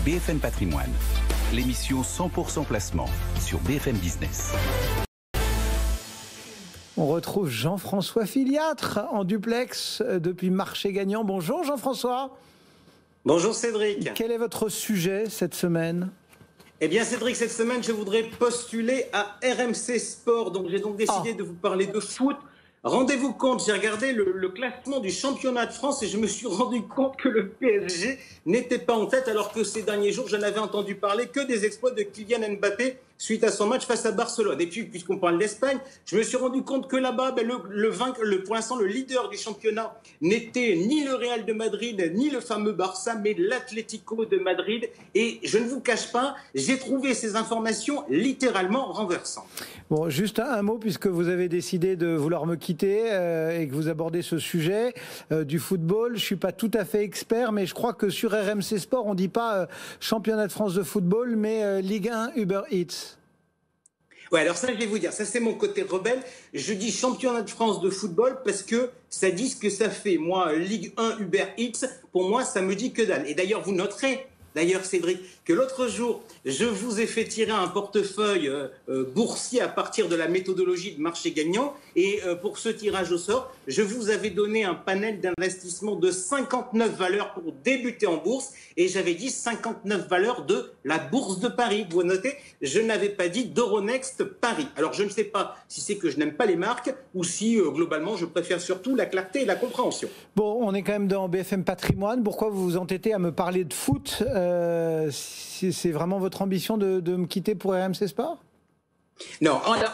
BFM Patrimoine, l'émission 100% placement sur BFM Business. On retrouve Jean-François Filiatre en duplex depuis Marché Gagnant. Bonjour Jean-François. Bonjour Cédric. Quel est votre sujet cette semaine ? Eh bien Cédric, cette semaine, je voudrais postuler à RMC Sport. Donc j'ai donc décidé de vous parler de foot. Rendez-vous compte, j'ai regardé le classement du championnat de France et je me suis rendu compte que le PSG n'était pas en tête, alors que ces derniers jours, je n'avais entendu parler que des exploits de Kylian Mbappé suite à son match face à Barcelone. Et puis, puisqu'on parle d'Espagne, je me suis rendu compte que là-bas, pour l'instant, le leader du championnat n'était ni le Real de Madrid, ni le fameux Barça, mais l'Atlético de Madrid. Et je ne vous cache pas, j'ai trouvé ces informations littéralement renversantes. Bon, juste un mot, puisque vous avez décidé de vouloir me quitter et que vous abordez ce sujet du football. Je ne suis pas tout à fait expert, mais je crois que sur RMC Sport, on ne dit pas championnat de France de football, mais Ligue 1 Uber Eats. Ouais, alors ça, je vais vous dire, ça c'est mon côté rebelle. Je dis championnat de France de football parce que ça dit ce que ça fait. Moi, Ligue 1 Uber Eats, pour moi, ça me dit que dalle. Et d'ailleurs, vous noterez, Cédric, que l'autre jour, je vous ai fait tirer un portefeuille boursier à partir de la méthodologie de Marché Gagnant. Et pour ce tirage au sort, je vous avais donné un panel d'investissement de 59 valeurs pour débuter en bourse. Et j'avais dit 59 valeurs de la bourse de Paris. Vous notez, je n'avais pas dit d'Euronext Paris. Alors, je ne sais pas si c'est que je n'aime pas les marques ou si, globalement, je préfère surtout la clarté et la compréhension. Bon, on est quand même dans BFM Patrimoine. Pourquoi vous vous entêtez à me parler de foot ? C'est vraiment votre ambition de me quitter pour RMC Sport ? Non, en fait,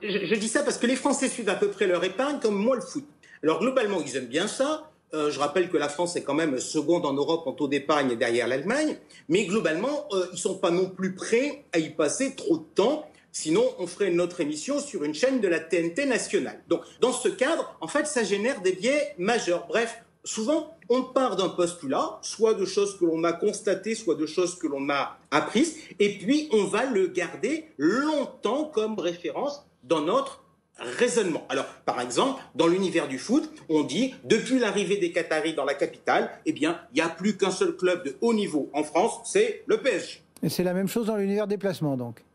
je dis ça parce que les Français suivent à peu près leur épargne comme moi le foot. Alors globalement, ils aiment bien ça. Je rappelle que la France est quand même seconde en Europe en taux d'épargne derrière l'Allemagne. Mais globalement, ils ne sont pas non plus prêts à y passer trop de temps. Sinon, on ferait notre émission sur une chaîne de la TNT nationale. Donc, dans ce cadre, en fait, ça génère des biais majeurs. Bref, souvent, on part d'un postulat, soit de choses que l'on a constatées, soit de choses que l'on a apprises, et puis on va le garder longtemps comme référence dans notre raisonnement. Alors, par exemple, dans l'univers du foot, on dit, depuis l'arrivée des Qataris dans la capitale, eh bien, il n'y a plus qu'un seul club de haut niveau en France, c'est le PSG. Et c'est la même chose dans l'univers des placements, donc ?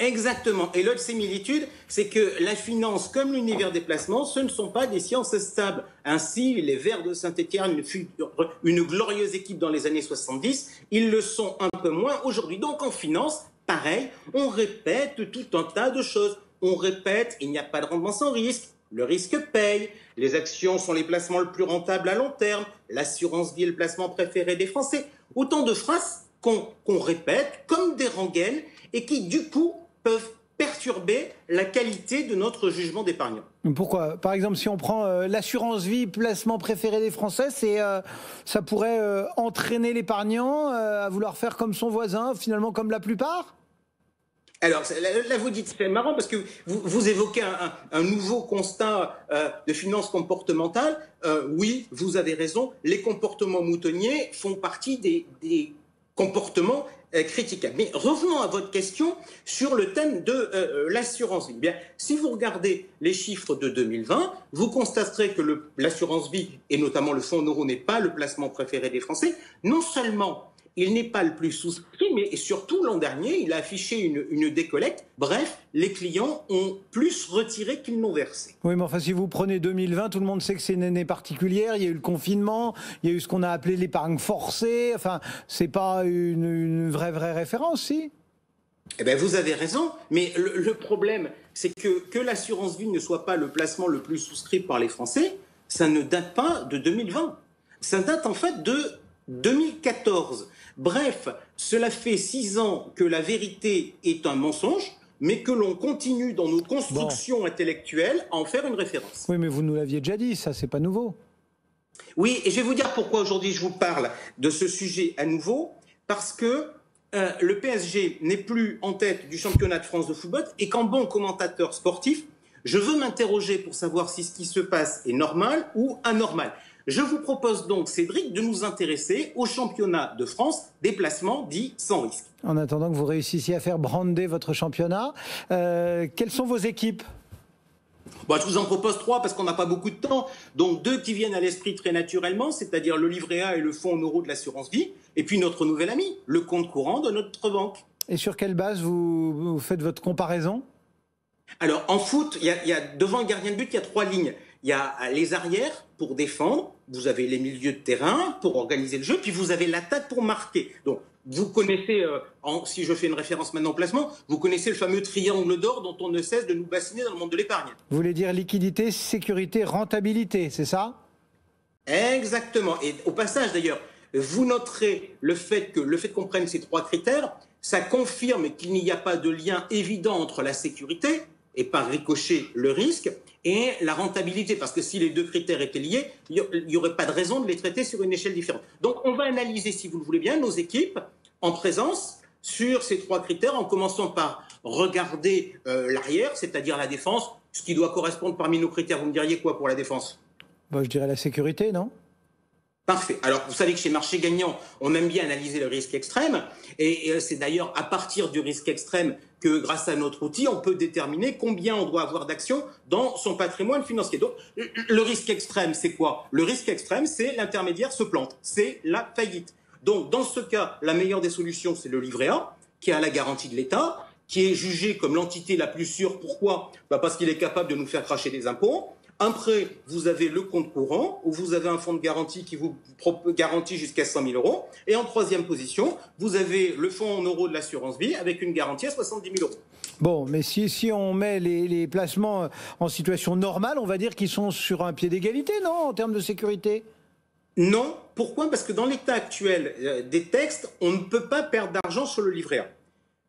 Exactement. Et l'autre similitude, c'est que la finance comme l'univers des placements, ce ne sont pas des sciences stables. Ainsi, les Verts de Saint-Étienne furent une glorieuse équipe dans les années 70. Ils le sont un peu moins aujourd'hui. Donc en finance, pareil, on répète tout un tas de choses. On répète, il n'y a pas de rendement sans risque. Le risque paye. Les actions sont les placements le plus rentables à long terme. L'assurance vie est le placement préféré des Français. Autant de phrases qu'on répète comme des rengaines et qui, du coup, peuvent perturber la qualité de notre jugement d'épargnant. Pourquoi ? Par exemple, si on prend l'assurance vie, placement préféré des Français, ça pourrait entraîner l'épargnant à vouloir faire comme son voisin, finalement comme la plupart ? Alors là, vous dites, c'est marrant parce que vous évoquez un nouveau constat de finance comportementale. Oui, vous avez raison, les comportements moutonniers font partie des comportements critiquables. Mais revenons à votre question sur le thème de l'assurance vie. Bien, si vous regardez les chiffres de 2020, vous constaterez que l'assurance vie, et notamment le fonds euro, n'est pas le placement préféré des Français. Non seulement il n'est pas le plus souscrit, mais surtout l'an dernier, il a affiché une décollecte. Bref, les clients ont plus retiré qu'ils n'ont versé. Oui, mais enfin, si vous prenez 2020, tout le monde sait que c'est une année particulière. Il y a eu le confinement, il y a eu ce qu'on a appelé l'épargne forcée. Enfin, c'est pas une vraie référence, si ? Eh bien, vous avez raison, mais le problème, c'est que l'assurance vie ne soit pas le placement le plus souscrit par les Français, ça ne date pas de 2020. Ça date en fait de 2014. Bref, cela fait 6 ans que la vérité est un mensonge, mais que l'on continue dans nos constructions intellectuelles à en faire une référence. Oui, mais vous nous l'aviez déjà dit, ça, c'est pas nouveau. Oui, et je vais vous dire pourquoi aujourd'hui je vous parle de ce sujet à nouveau, parce que le PSG n'est plus en tête du championnat de France de football, et qu'en bon commentateur sportif, je veux m'interroger pour savoir si ce qui se passe est normal ou anormal. Je vous propose donc, Cédric, de nous intéresser au championnat de France des placements dits sans risque. En attendant que vous réussissiez à faire brander votre championnat, quelles sont vos équipes ? Bon, je vous en propose 3 parce qu'on n'a pas beaucoup de temps. Donc 2 qui viennent à l'esprit très naturellement, c'est-à-dire le livret A et le fonds en euros de l'assurance vie. Et puis notre nouvel ami, le compte courant de notre banque. Et sur quelle base vous faites votre comparaison? Alors en foot, devant le gardien de but, il y a 3 lignes. Il y a les arrières pour défendre, vous avez les milieux de terrain pour organiser le jeu, puis vous avez l'attaque pour marquer. Donc vous connaissez, si je fais une référence maintenant au placement, vous connaissez le fameux triangle d'or dont on ne cesse de nous bassiner dans le monde de l'épargne. Vous voulez dire liquidité, sécurité, rentabilité, c'est ça? Exactement. Et au passage d'ailleurs, vous noterez le fait qu'on prenne ces 3 critères, ça confirme qu'il n'y a pas de lien évident entre la sécurité et par ricochet le risque et la rentabilité, parce que si les 2 critères étaient liés, il n'y aurait pas de raison de les traiter sur une échelle différente. Donc on va analyser, si vous le voulez bien, nos équipes en présence sur ces 3 critères, en commençant par regarder l'arrière, c'est-à-dire la défense, ce qui doit correspondre parmi nos critères. Vous me diriez quoi pour la défense? Bon, je dirais la sécurité, non? Parfait. Alors, vous savez que chez Marché Gagnant, on aime bien analyser le risque extrême. Et c'est d'ailleurs à partir du risque extrême que, grâce à notre outil, on peut déterminer combien on doit avoir d'actions dans son patrimoine financier. Donc, le risque extrême, c'est quoi? Le risque extrême, c'est l'intermédiaire se plante. C'est la faillite. Donc, dans ce cas, la meilleure des solutions, c'est le livret A, qui a la garantie de l'État, qui est jugé comme l'entité la plus sûre. Pourquoi? Parce qu'il est capable de nous faire cracher des impôts. Après, vous avez le compte courant, où vous avez un fonds de garantie qui vous garantit jusqu'à 100 000 euros. Et en 3e position, vous avez le fonds en euros de l'assurance vie, avec une garantie à 70 000 euros. Bon, mais si on met les placements en situation normale, on va dire qu'ils sont sur un pied d'égalité, non, en termes de sécurité? Non. Pourquoi? Parce que dans l'état actuel des textes, on ne peut pas perdre d'argent sur le livret A.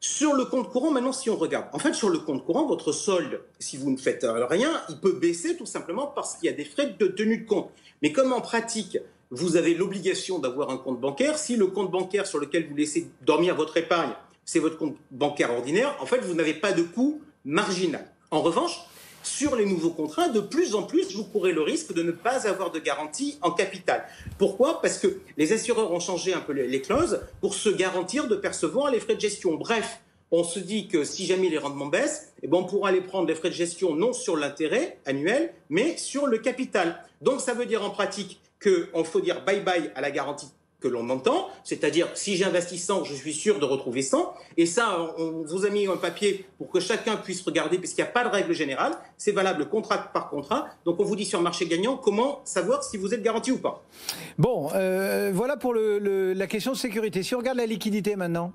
Sur le compte courant, maintenant, si on regarde, en fait, sur le compte courant, votre solde, si vous ne faites rien, il peut baisser tout simplement parce qu'il y a des frais de tenue de compte. Mais comme en pratique, vous avez l'obligation d'avoir un compte bancaire, si le compte bancaire sur lequel vous laissez dormir votre épargne, c'est votre compte bancaire ordinaire, en fait, vous n'avez pas de coût marginal. En revanche, sur les nouveaux contrats, de plus en plus, vous courez le risque de ne pas avoir de garantie en capital. Pourquoi? Parce que les assureurs ont changé un peu les clauses pour se garantir de percevoir les frais de gestion. Bref, on se dit que si jamais les rendements baissent, on pourra aller prendre les frais de gestion non sur l'intérêt annuel, mais sur le capital. Donc ça veut dire en pratique qu'il faut dire bye-bye à la garantie que l'on entend, c'est-à-dire si j'investis 100, je suis sûr de retrouver 100. Et ça, on vous a mis un papier pour que chacun puisse regarder, puisqu'il n'y a pas de règle générale, c'est valable contrat par contrat. Donc on vous dit sur Marché Gagnant comment savoir si vous êtes garanti ou pas. Bon, voilà pour la question de sécurité. Si on regarde la liquidité maintenant.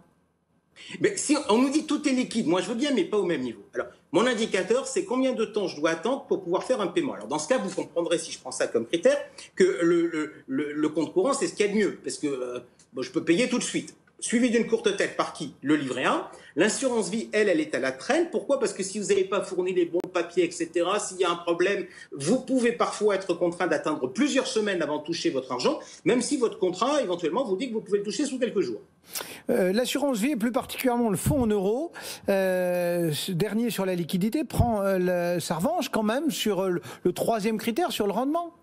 Mais si on nous dit tout est liquide, moi je veux bien, mais pas au même niveau. Alors, mon indicateur, c'est combien de temps je dois attendre pour pouvoir faire un paiement. Alors, dans ce cas, vous comprendrez, si je prends ça comme critère, que le compte courant, c'est ce qu'il y a de mieux, parce que je peux payer tout de suite. Suivi d'une courte tête par qui? Le livret A. L'assurance vie, elle est à la traîne. Pourquoi? Parce que si vous n'avez pas fourni les bons papiers, etc., s'il y a un problème, vous pouvez parfois être contraint d'attendre plusieurs semaines avant de toucher votre argent, même si votre contrat, éventuellement, vous dit que vous pouvez le toucher sous quelques jours. L'assurance vie, et plus particulièrement le fonds en euros, ce dernier sur la liquidité, prend sa revanche quand même sur le 3e critère, sur le rendement.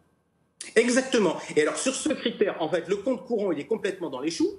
Exactement. Et alors, sur ce critère, en fait, le compte courant, il est complètement dans les choux.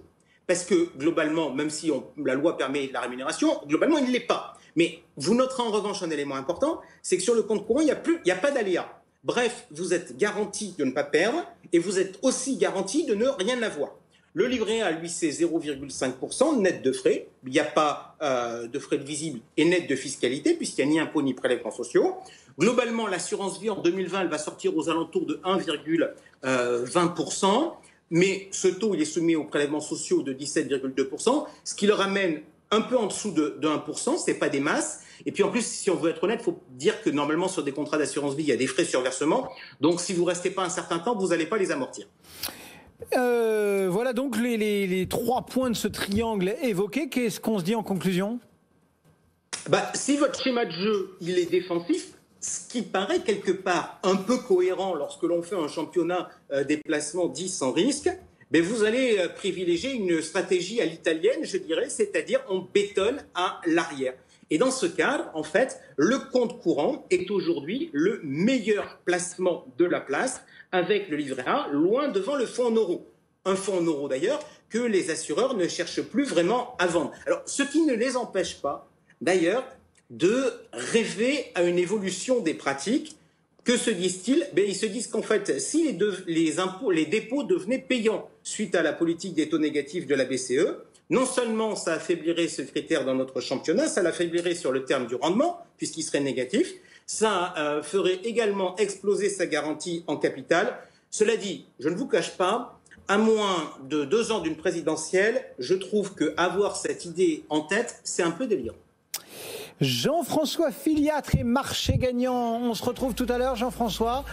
Parce que globalement, même si la loi permet la rémunération, globalement, il ne l'est pas. Mais vous noterez en revanche un élément important, c'est que sur le compte courant, il n'y a pas d'aléa. Bref, vous êtes garanti de ne pas perdre et vous êtes aussi garanti de ne rien avoir. Le livret A, lui, c'est 0,5% net de frais. Il n'y a pas de frais de visible et net de fiscalité puisqu'il n'y a ni impôts ni prélèvements sociaux. Globalement, l'assurance vie en 2020, elle va sortir aux alentours de 1,20%. Mais ce taux, il est soumis aux prélèvements sociaux de 17,2%, ce qui le ramène un peu en dessous de 1%, ce n'est pas des masses. Et puis en plus, si on veut être honnête, il faut dire que normalement sur des contrats d'assurance vie, il y a des frais sur versement. Donc si vous ne restez pas un certain temps, vous n'allez pas les amortir. Voilà donc les 3 points de ce triangle évoqué. Qu'est-ce qu'on se dit en conclusion? Si votre schéma de jeu, il est défensif, ce qui paraît quelque part un peu cohérent lorsque l'on fait un championnat des placements dits sans risque, vous allez privilégier une stratégie à l'italienne, je dirais, c'est-à-dire on bétonne à l'arrière. Et dans ce cadre, en fait, le compte courant est aujourd'hui le meilleur placement de la place avec le livret A, loin devant le fonds en euros. Un fonds en euros d'ailleurs que les assureurs ne cherchent plus vraiment à vendre. Alors, ce qui ne les empêche pas, d'ailleurs, de rêver à une évolution des pratiques. Que se disent-ils? Ils se disent qu'en fait, si les dépôts devenaient payants suite à la politique des taux négatifs de la BCE, non seulement ça affaiblirait ce critère dans notre championnat, ça l'affaiblirait sur le terme du rendement, puisqu'il serait négatif, ça ferait également exploser sa garantie en capital. Cela dit, je ne vous cache pas, à moins de 2 ans d'une présidentielle, je trouve qu'avoir cette idée en tête, c'est un peu délirant. Jean-François Filiatre et marché gagnant. On se retrouve tout à l'heure, Jean-François.